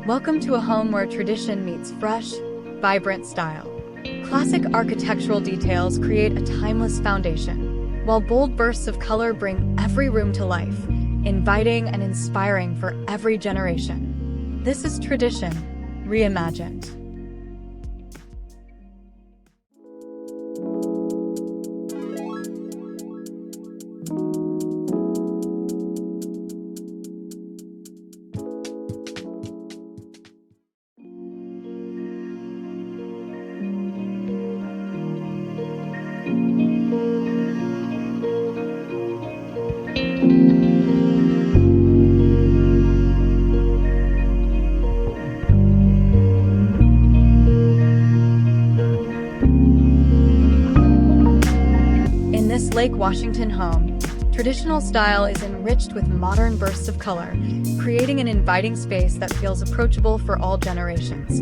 Welcome to a home where tradition meets fresh, vibrant style. Classic architectural details create a timeless foundation, while bold bursts of color bring every room to life, inviting and inspiring for every generation. This is tradition, reimagined. In this Lake Washington home, traditional style is enriched with modern bursts of color, creating an inviting space that feels approachable for all generations.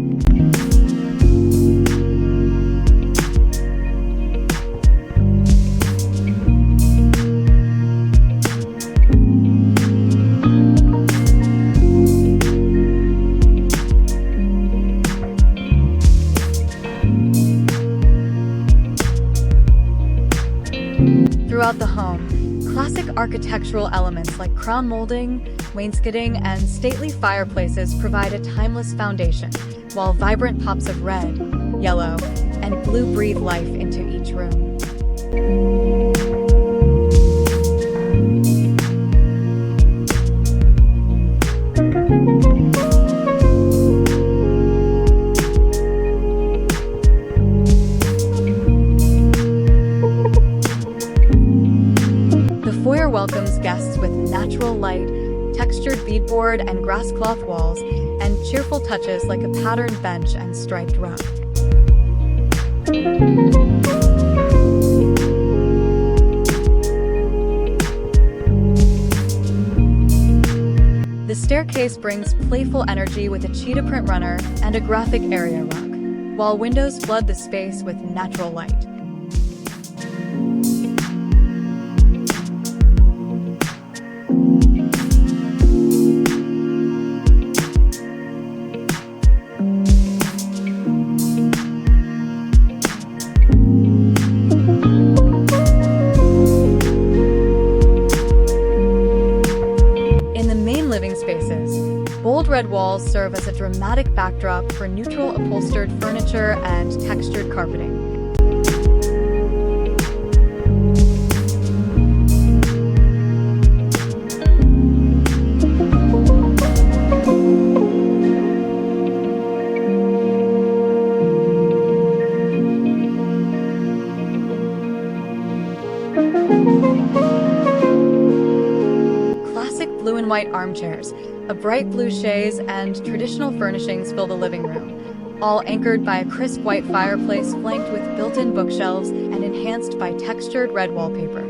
Throughout the home, classic architectural elements like crown molding, wainscoting, and stately fireplaces provide a timeless foundation, while vibrant pops of red, yellow, and blue breathe life into each room. The foyer welcomes guests with natural light, textured beadboard and grass cloth walls, and cheerful touches like a patterned bench and striped rug. The staircase brings playful energy with a cheetah print runner and a graphic area rug, while windows flood the space with natural light. Living spaces. Bold red walls serve as a dramatic backdrop for neutral upholstered furniture and textured carpeting. Blue and white armchairs, a bright blue chaise, and traditional furnishings fill the living room, all anchored by a crisp white fireplace flanked with built-in bookshelves and enhanced by textured red wallpaper.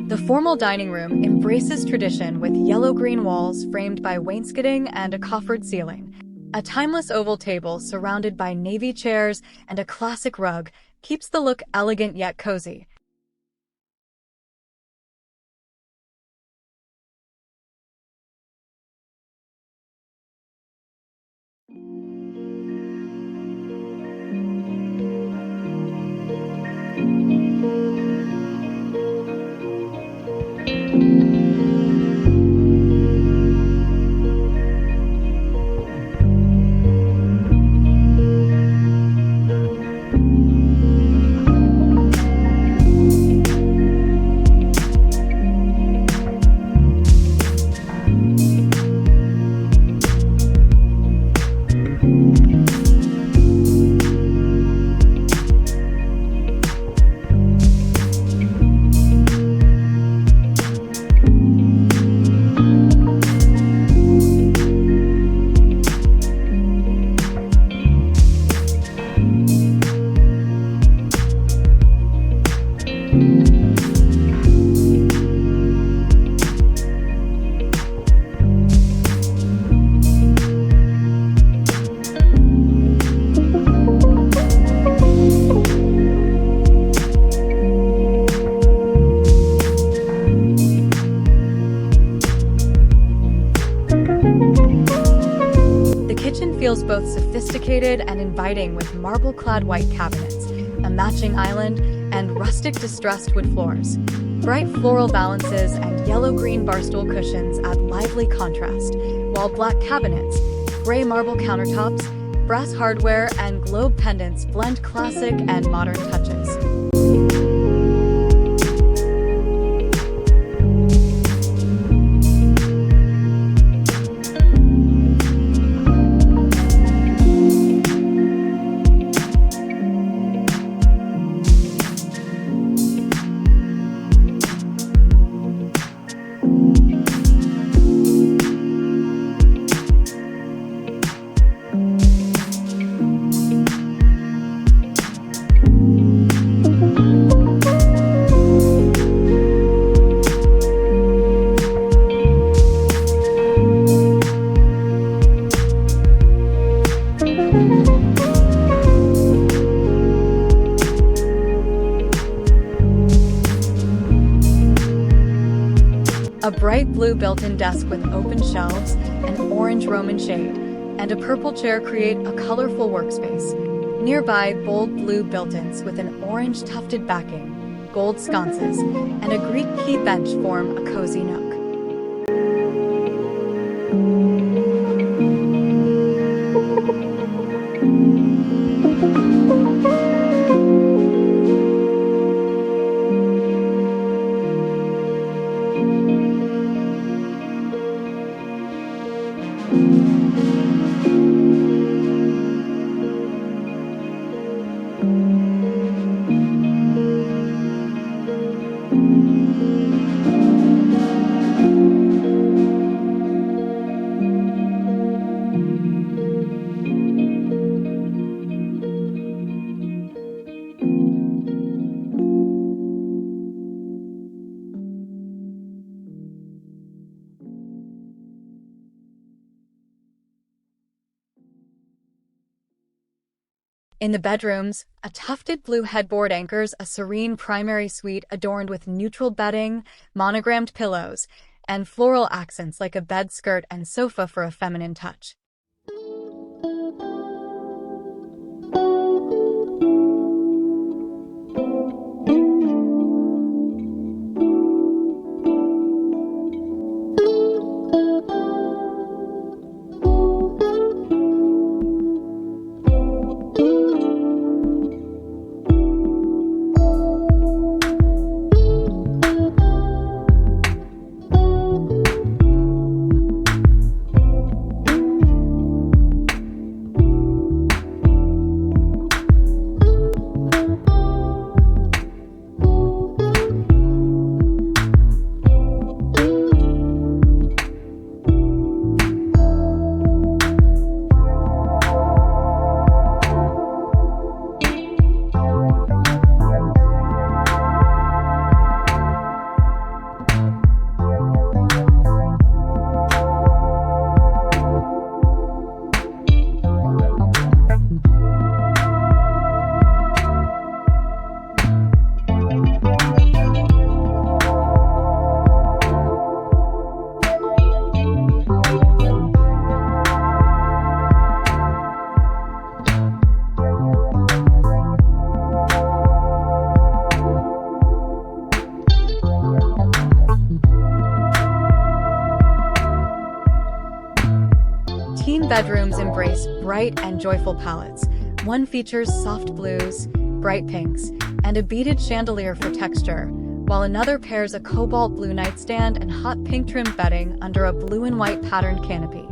The formal dining room embraces tradition with yellow-green walls framed by wainscoting and a coffered ceiling. A timeless oval table surrounded by navy chairs and a classic rug keeps the look elegant yet cozy. kitchen feels both sophisticated and inviting with marble-clad white cabinets, a matching island, and rustic distressed wood floors. Bright floral valances and yellow-green barstool cushions add lively contrast, while black cabinets, gray marble countertops, brass hardware, and globe pendants blend classic and modern touches. A bright blue built-in desk with open shelves, an orange Roman shade, and a purple chair create a colorful workspace. Nearby, bold blue built-ins with an orange tufted backing, gold sconces, and a Greek key bench form a cozy nook. In the bedrooms, a tufted blue headboard anchors a serene primary suite adorned with neutral bedding, monogrammed pillows, and floral accents like a bed skirt and sofa for a feminine touch. Teen bedrooms embrace bright and joyful palettes. One features soft blues, bright pinks, and a beaded chandelier for texture, while another pairs a cobalt blue nightstand and hot pink trimmed bedding under a blue and white patterned canopy.